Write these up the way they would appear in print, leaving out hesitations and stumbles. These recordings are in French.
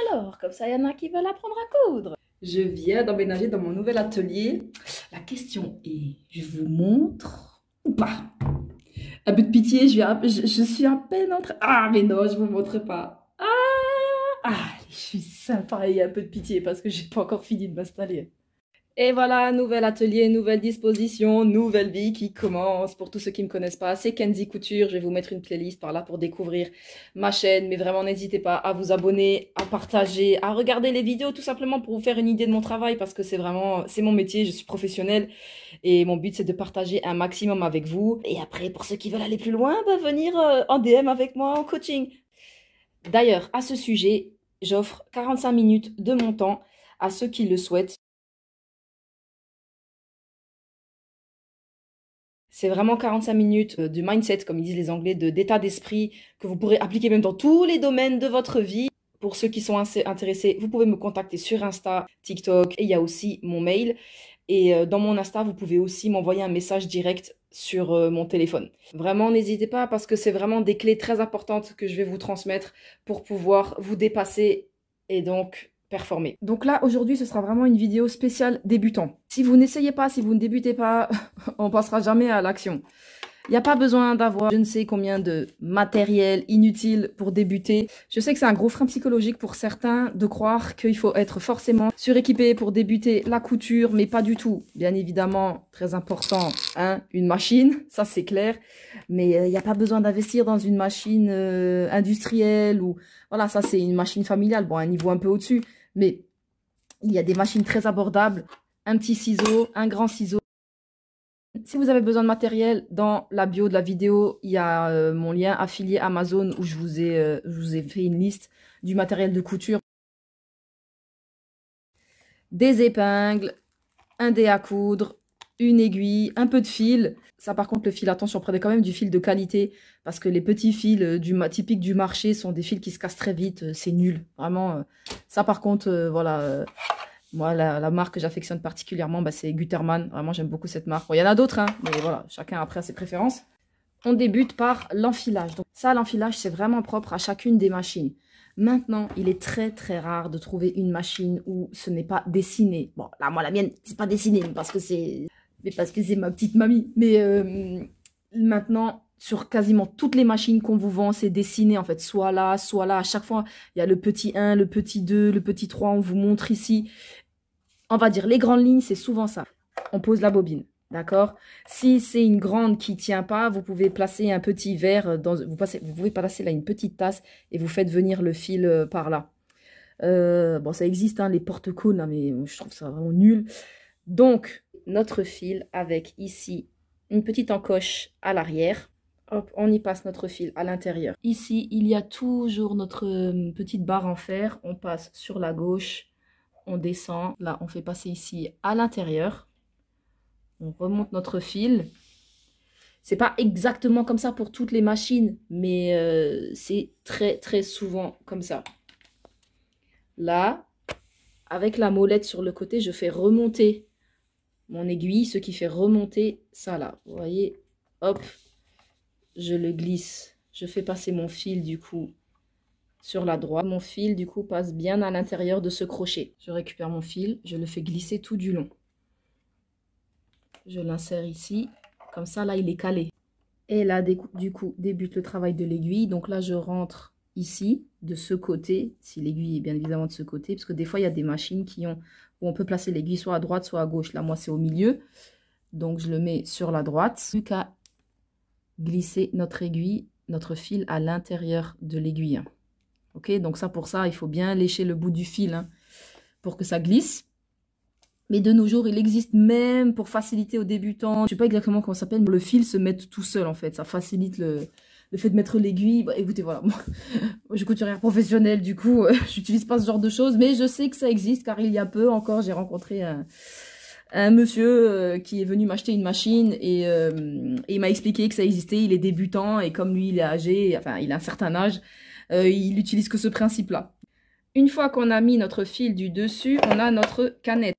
Alors, comme ça, il y en a qui veulent apprendre à coudre. Je viens d'emménager dans mon nouvel atelier. La question est, je vous montre ou pas? Un peu de pitié, je suis à peine en train... Ah, mais non, je vous montre pas. Je suis sympa et un peu de pitié parce que j'ai pas encore fini de m'installer. Et voilà, nouvel atelier, nouvelle disposition, nouvelle vie qui commence. Pour tous ceux qui ne me connaissent pas, c'est Kenzie Couture. Je vais vous mettre une playlist par là pour découvrir ma chaîne. Mais vraiment, n'hésitez pas à vous abonner, à partager, à regarder les vidéos tout simplement pour vous faire une idée de mon travail parce que c'est mon métier, je suis professionnelle et mon but c'est de partager un maximum avec vous. Et après, pour ceux qui veulent aller plus loin, venir en DM avec moi en coaching. D'ailleurs, à ce sujet, j'offre 45 minutes de mon temps à ceux qui le souhaitent. C'est vraiment 45 minutes du mindset, comme ils disent les Anglais, d'état d'esprit que vous pourrez appliquer même dans tous les domaines de votre vie. Pour ceux qui sont intéressés, vous pouvez me contacter sur Insta, TikTok et il y a aussi mon mail. Et dans mon Insta, vous pouvez aussi m'envoyer un message direct sur mon téléphone. Vraiment, n'hésitez pas parce que c'est vraiment des clés très importantes que je vais vous transmettre pour pouvoir vous dépasser et donc performer. Donc là, aujourd'hui, ce sera vraiment une vidéo spéciale débutant. Si vous n'essayez pas, si vous ne débutez pas, on passera jamais à l'action. Il n'y a pas besoin d'avoir je ne sais combien de matériel inutile pour débuter. Je sais que c'est un gros frein psychologique pour certains de croire qu'il faut être forcément suréquipé pour débuter la couture, mais pas du tout. Bien évidemment, très important, hein, une machine, ça c'est clair. Mais il n'y a pas besoin d'investir dans une machine industrielle ou... Voilà, ça c'est une machine familiale, bon, un niveau un peu au-dessus. Mais il y a des machines très abordables, un petit ciseau, un grand ciseau. Si vous avez besoin de matériel, dans la bio de la vidéo, il y a mon lien affilié Amazon où je vous ai fait une liste du matériel de couture. Des épingles, un dé à coudre, une aiguille, un peu de fil. Ça par contre le fil, attention, prenez quand même du fil de qualité parce que les petits fils typiques du marché sont des fils qui se cassent très vite, c'est nul. Vraiment, ça par contre, voilà... Moi, la marque que j'affectionne particulièrement, c'est Gutermann. Vraiment, j'aime beaucoup cette marque. Bon, il y en a d'autres, hein, mais voilà, chacun après a ses préférences. On débute par l'enfilage. Donc ça, l'enfilage, c'est vraiment propre à chacune des machines. Maintenant, il est très très rare de trouver une machine où ce n'est pas dessiné. Bon, là, moi, la mienne, c'est pas dessiné parce que c'est ma petite mamie. Mais maintenant, sur quasiment toutes les machines qu'on vous vend, c'est dessiné en fait. Soit là, soit là. À chaque fois, il y a le petit 1, le petit 2, le petit 3. On vous montre ici. On va dire les grandes lignes, c'est souvent ça. On pose la bobine, d'accord? Si c'est une grande qui ne tient pas, vous pouvez placer un petit verre, vous pouvez placer là une petite tasse et vous faites venir le fil par là. Bon, ça existe, hein, les porte-cônes, hein, mais je trouve ça vraiment nul. Donc, notre fil avec ici une petite encoche à l'arrière. Hop, on y passe notre fil à l'intérieur. Ici, il y a toujours notre petite barre en fer. On passe sur la gauche. On descend, là on fait passer ici à l'intérieur, on remonte notre fil. C'est pas exactement comme ça pour toutes les machines, mais c'est très très souvent comme ça. Là, avec la molette sur le côté, je fais remonter mon aiguille, ce qui fait remonter ça là. Vous voyez, hop, je le glisse, je fais passer mon fil du coup sur la droite. Mon fil du coup passe bien à l'intérieur de ce crochet. Je récupère mon fil, je le fais glisser tout du long. Je l'insère ici, comme ça là il est calé. Et là du coup débute le travail de l'aiguille. Donc là je rentre ici, de ce côté, si l'aiguille est bien évidemment de ce côté, parce que des fois il y a des machines où on peut placer l'aiguille soit à droite soit à gauche. Là moi c'est au milieu, donc je le mets sur la droite. Plus qu'à glisser notre aiguille, notre fil à l'intérieur de l'aiguille. Ok, donc ça pour ça il faut bien lécher le bout du fil hein, pour que ça glisse. Mais de nos jours, il existe même pour faciliter aux débutants, je ne sais pas exactement comment ça s'appelle, mais le fil se met tout seul en fait. Ça facilite le fait de mettre l'aiguille. Bah, écoutez, voilà, moi je couturière professionnelle, du coup, j'utilise pas ce genre de choses, mais je sais que ça existe car il y a peu encore, j'ai rencontré un monsieur qui est venu m'acheter une machine et il m'a expliqué que ça existait. Il est débutant et comme lui, il est âgé, enfin, il a un certain âge, il n'utilise que ce principe-là. Une fois qu'on a mis notre fil du dessus, on a notre canette.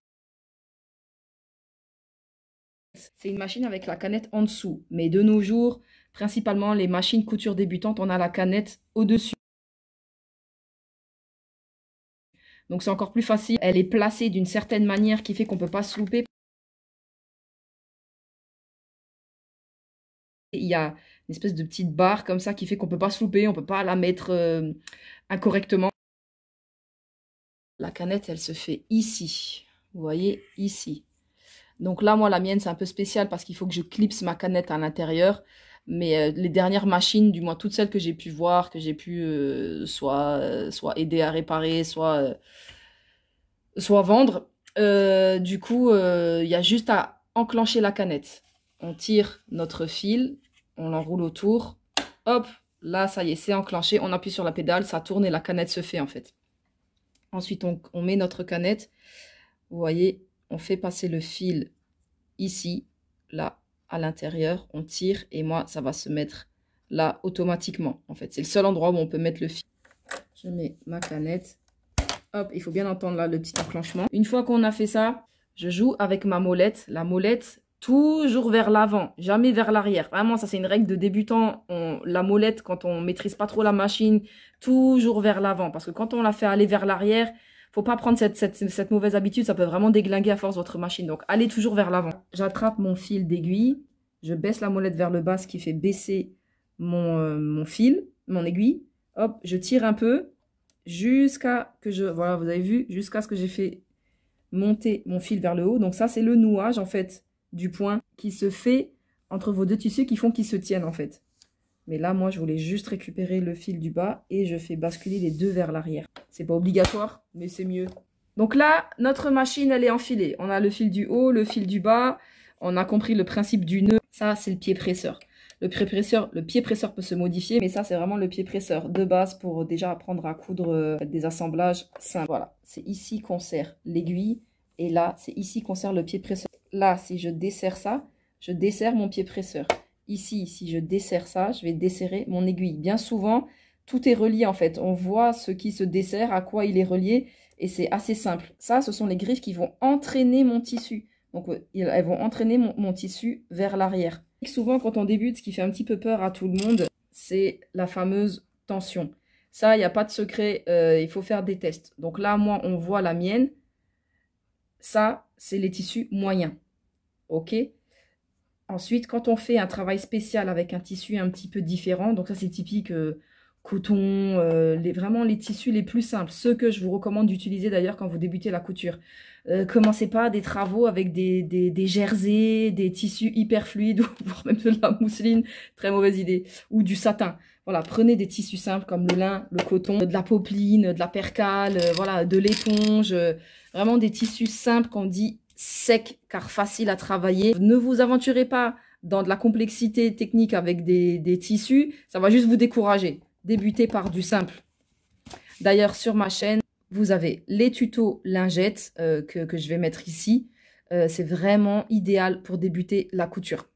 C'est une machine avec la canette en dessous. Mais de nos jours, principalement les machines couture débutantes, on a la canette au-dessus. Donc c'est encore plus facile. Elle est placée d'une certaine manière qui fait qu'on ne peut pas se louper. Il y a une espèce de petite barre comme ça qui fait qu'on ne peut pas se louper, on ne peut pas la mettre incorrectement. La canette, elle se fait ici. Vous voyez, ici. Donc là, moi, la mienne, c'est un peu spécial parce qu'il faut que je clipse ma canette à l'intérieur. Mais les dernières machines, du moins toutes celles que j'ai pu voir, que j'ai pu soit aider à réparer, soit vendre, du coup, il y a juste à enclencher la canette. On tire notre fil, on l'enroule autour. Hop, là, ça y est, c'est enclenché. On appuie sur la pédale, ça tourne et la canette se fait en fait. Ensuite, on met notre canette. Vous voyez, on fait passer le fil ici, là, à l'intérieur. On tire et moi, ça va se mettre là automatiquement. En fait, c'est le seul endroit où on peut mettre le fil. Je mets ma canette. Hop, il faut bien entendre là le petit enclenchement. Une fois qu'on a fait ça, je joue avec ma molette. La molette, toujours vers l'avant, jamais vers l'arrière. Vraiment, ça c'est une règle de débutant. La molette, quand on maîtrise pas trop la machine, toujours vers l'avant. Parce que quand on la fait aller vers l'arrière, faut pas prendre cette mauvaise habitude. Ça peut vraiment déglinguer à force votre machine. Donc, allez toujours vers l'avant. J'attrape mon fil d'aiguille. Je baisse la molette vers le bas, ce qui fait baisser mon fil, mon aiguille. Hop, je tire un peu jusqu'à que voilà, vous avez vu, jusqu'à ce que j'ai fait monter mon fil vers le haut. Donc ça, c'est le nouage, en fait, du point qui se fait entre vos deux tissus qui font qu'ils se tiennent, en fait. Mais là, moi, je voulais juste récupérer le fil du bas et je fais basculer les deux vers l'arrière. C'est pas obligatoire, mais c'est mieux. Donc là, notre machine, elle est enfilée. On a le fil du haut, le fil du bas. On a compris le principe du nœud. Ça, c'est le pied presseur. Le pied presseur peut se modifier, mais ça, c'est vraiment le pied presseur de base pour déjà apprendre à coudre des assemblages simples. Voilà, c'est ici qu'on serre l'aiguille et là, c'est ici qu'on serre le pied presseur. Là, si je desserre ça, je desserre mon pied presseur. Ici, si je desserre ça, je vais desserrer mon aiguille. Bien souvent, tout est relié en fait. On voit ce qui se dessert, à quoi il est relié et c'est assez simple. Ça, ce sont les griffes qui vont entraîner mon tissu. Donc, elles vont entraîner mon tissu vers l'arrière. Souvent, quand on débute, ce qui fait un petit peu peur à tout le monde, c'est la fameuse tension. Ça, il n'y a pas de secret, il faut faire des tests. Donc là, moi, on voit la mienne. Ça, c'est les tissus moyens. OK? Ensuite, quand on fait un travail spécial avec un tissu un petit peu différent, donc ça, c'est typique coton, vraiment les tissus les plus simples, ceux que je vous recommande d'utiliser d'ailleurs quand vous débutez la couture. Commencez pas des travaux avec des jerseys, des tissus hyper fluides, ou voire même de la mousseline, très mauvaise idée, ou du satin. Voilà, prenez des tissus simples comme le lin, le coton, de la popeline, de la percale, voilà, de l'éponge, vraiment des tissus simples qu'on dit secs car faciles à travailler. Ne vous aventurez pas dans de la complexité technique avec des tissus, ça va juste vous décourager. Débutez par du simple. D'ailleurs, sur ma chaîne, vous avez les tutos lingettes que je vais mettre ici. C'est vraiment idéal pour débuter la couture.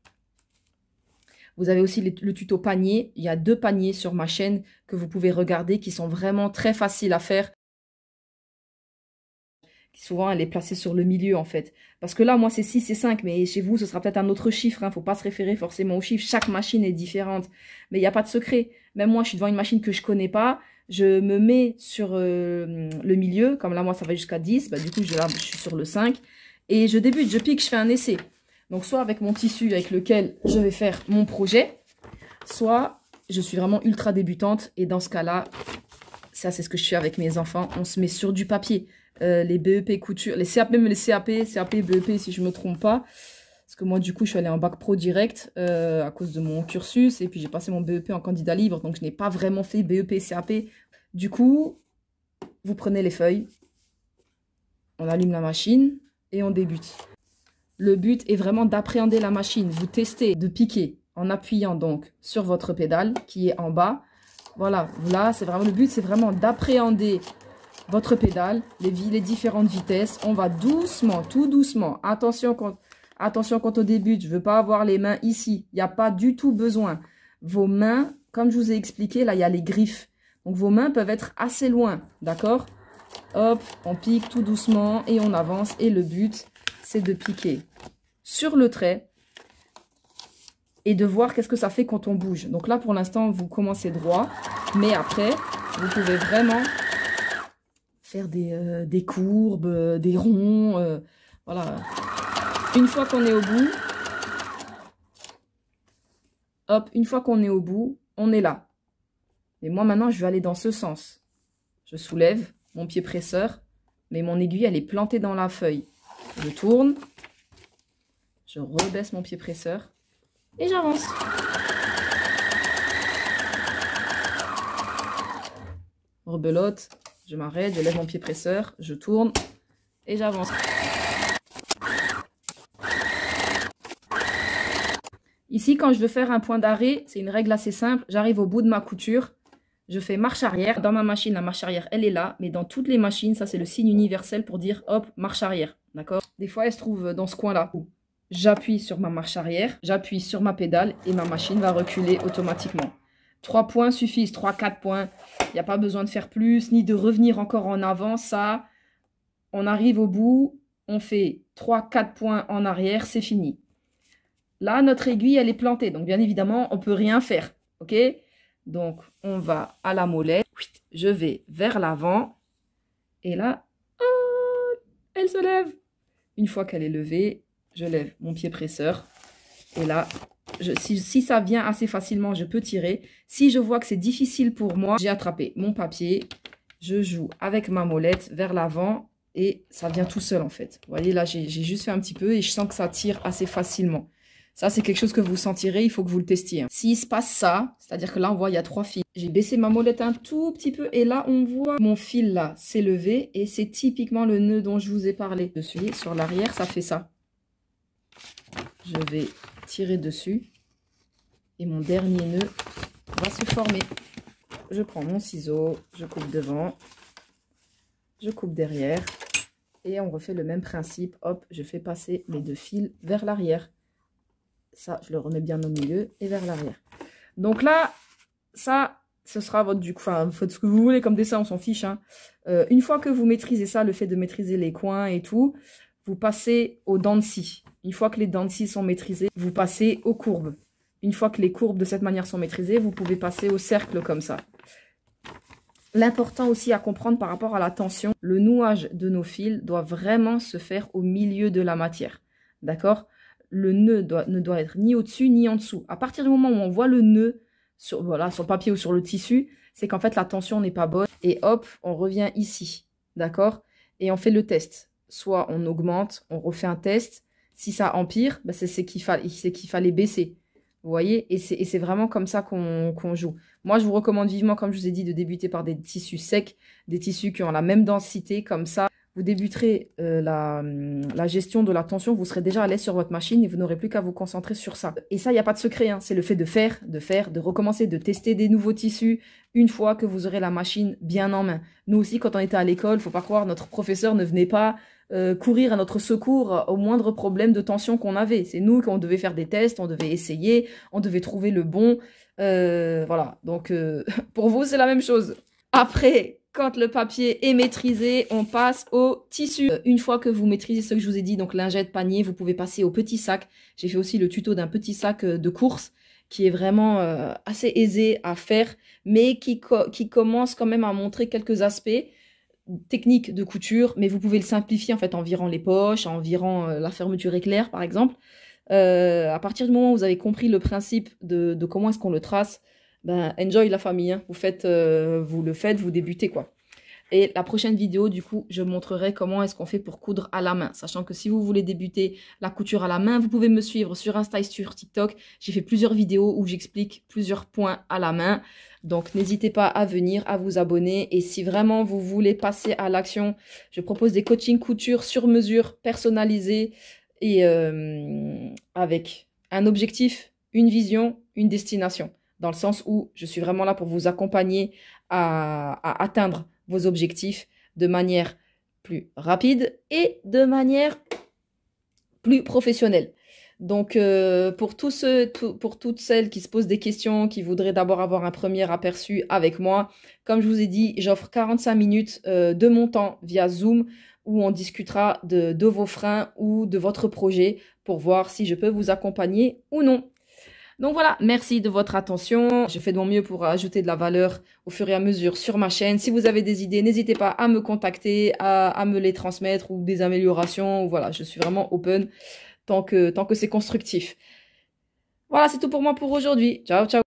Vous avez aussi le tuto panier. Il y a 2 paniers sur ma chaîne que vous pouvez regarder qui sont vraiment très faciles à faire. Souvent, elle est placée sur le milieu, en fait. Parce que là, moi, c'est 6 et 5, mais chez vous, ce sera peut-être un autre chiffre. Il ne faut pas se référer forcément au chiffre. Chaque machine est différente. Mais il n'y a pas de secret. Même moi, je suis devant une machine que je ne connais pas. Je me mets sur le milieu. Comme là, moi, ça va jusqu'à 10. Bah, du coup, je suis sur le 5. Et je débute, je pique, je fais un essai. Donc, soit avec mon tissu avec lequel je vais faire mon projet, soit je suis vraiment ultra débutante. Et dans ce cas-là, ça, c'est ce que je fais avec mes enfants. On se met sur du papier. Les BEP couture, les CAP, même les CAP, BEP si je ne me trompe pas. Parce que moi, du coup, je suis allée en bac pro direct à cause de mon cursus. Et puis, j'ai passé mon BEP en candidat libre. Donc, je n'ai pas vraiment fait BEP, CAP. Du coup, vous prenez les feuilles. On allume la machine et on débute. Le but est vraiment d'appréhender la machine. Vous testez de piquer en appuyant donc sur votre pédale qui est en bas. Voilà, là, c'est vraiment le but, c'est vraiment d'appréhender votre pédale, les différentes vitesses. On va doucement, tout doucement. Attention quand on débute, je ne veux pas avoir les mains ici. Il n'y a pas du tout besoin. Vos mains, comme je vous ai expliqué, là, il y a les griffes. Donc, vos mains peuvent être assez loin, d'accord? Hop, on pique tout doucement et on avance. Et le but, c'est de piquer sur le trait et de voir qu'est-ce que ça fait quand on bouge. Donc là, pour l'instant, vous commencez droit. Mais après, vous pouvez vraiment faire des courbes, des ronds, voilà. Une fois qu'on est au bout, hop, une fois qu'on est au bout, on est là. Et moi, maintenant, je vais aller dans ce sens. Je soulève mon pied presseur, mais mon aiguille, elle est plantée dans la feuille. Je tourne, je rebaisse mon pied presseur et j'avance. Rebelote, je m'arrête, je lève mon pied presseur, je tourne et j'avance. Ici, quand je veux faire un point d'arrêt, c'est une règle assez simple. J'arrive au bout de ma couture, je fais marche arrière. Dans ma machine, la marche arrière, elle est là. Mais dans toutes les machines, ça, c'est le signe universel pour dire, hop, marche arrière. D'accord? Des fois, elle se trouve dans ce coin-là. J'appuie sur ma marche arrière, j'appuie sur ma pédale et ma machine va reculer automatiquement. 3 points suffisent, 3-4 points. Il n'y a pas besoin de faire plus, ni de revenir encore en avant. Ça, on arrive au bout, on fait 3-4 points en arrière, c'est fini. Là, notre aiguille, elle est plantée. Donc, bien évidemment, on ne peut rien faire. OK? Donc, on va à la molette. Je vais vers l'avant. Et là, oh, elle se lève. Une fois qu'elle est levée, je lève mon pied presseur. Et là, si ça vient assez facilement, je peux tirer. Si je vois que c'est difficile pour moi, j'ai attrapé mon papier. Je joue avec ma molette vers l'avant. Et ça vient tout seul, en fait. Vous voyez, là, j'ai juste fait un petit peu et je sens que ça tire assez facilement. Ça, c'est quelque chose que vous sentirez, il faut que vous le testiez. Hein. S'il se passe ça, c'est-à-dire que là, on voit, il y a 3 fils. J'ai baissé ma molette un tout petit peu et là, on voit mon fil là s'élever et c'est typiquement le nœud dont je vous ai parlé. Dessus, sur l'arrière, ça fait ça. Je vais tirer dessus et mon dernier nœud va se former. Je prends mon ciseau, je coupe devant, je coupe derrière et on refait le même principe. Hop, je fais passer mes 2 fils vers l'arrière. Ça, je le remets bien au milieu et vers l'arrière. Donc là, ça, ce sera votre du coup. Enfin, vous faites ce que vous voulez comme dessin, on s'en fiche. Hein. Une fois que vous maîtrisez ça, le fait de maîtriser les coins et tout, vous passez aux dents de scie. Une fois que les dents de scie sont maîtrisées, vous passez aux courbes. Une fois que les courbes de cette manière sont maîtrisées, vous pouvez passer au cercle comme ça. L'important aussi à comprendre par rapport à la tension, le nouage de nos fils doit vraiment se faire au milieu de la matière. D'accord ? Le nœud ne doit être ni au-dessus ni en dessous. À partir du moment où on voit le nœud sur le papier ou sur le tissu, c'est qu'en fait la tension n'est pas bonne. Et hop, on revient ici. D'accord? Et on fait le test. Soit on augmente, on refait un test. Si ça empire, ben c'est qu'il fallait baisser. Vous voyez? Et c'est vraiment comme ça qu'on joue. Moi, je vous recommande vivement, comme je vous ai dit, de débuter par des tissus secs, des tissus qui ont la même densité, comme ça. Vous débuterez la gestion de la tension, vous serez déjà à l'aise sur votre machine et vous n'aurez plus qu'à vous concentrer sur ça. Et ça, il n'y a pas de secret, hein. C'est le fait de faire, de recommencer, de tester des nouveaux tissus une fois que vous aurez la machine bien en main. Nous aussi, quand on était à l'école, faut pas croire, notre professeur ne venait pas courir à notre secours au moindre problème de tension qu'on avait. C'est nous qu'on devait faire des tests, on devait essayer, on devait trouver le bon. Voilà, donc pour vous, c'est la même chose. Après, quand le papier est maîtrisé, on passe au tissu. Une fois que vous maîtrisez ce que je vous ai dit, donc lingette, panier, vous pouvez passer au petit sac. J'ai fait aussi le tuto d'un petit sac de course qui est vraiment assez aisé à faire, mais qui commence quand même à montrer quelques aspects techniques de couture, mais vous pouvez le simplifier en fait en virant les poches, en virant la fermeture éclair par exemple. À partir du moment où vous avez compris le principe de comment est-ce qu'on le trace, ben, enjoy la famille, hein. Vous débutez quoi. Et la prochaine vidéo, du coup, je montrerai comment est-ce qu'on fait pour coudre à la main. Sachant que si vous voulez débuter la couture à la main, vous pouvez me suivre sur Insta et sur TikTok. J'ai fait plusieurs vidéos où j'explique plusieurs points à la main. Donc, n'hésitez pas à venir, à vous abonner. Et si vraiment vous voulez passer à l'action, je propose des coachings couture sur mesure, personnalisés et avec un objectif, une vision, une destination. Dans le sens où je suis vraiment là pour vous accompagner à atteindre vos objectifs de manière plus rapide et de manière plus professionnelle. Donc, pour toutes celles qui se posent des questions, qui voudraient d'abord avoir un premier aperçu avec moi, comme je vous ai dit, j'offre 45 minutes de mon temps via Zoom où on discutera de vos freins ou de votre projet pour voir si je peux vous accompagner ou non. Donc voilà, merci de votre attention. Je fais de mon mieux pour ajouter de la valeur au fur et à mesure sur ma chaîne. Si vous avez des idées, n'hésitez pas à me contacter, à me les transmettre ou des améliorations. Voilà, je suis vraiment open tant que c'est constructif. Voilà, c'est tout pour moi pour aujourd'hui. Ciao, ciao.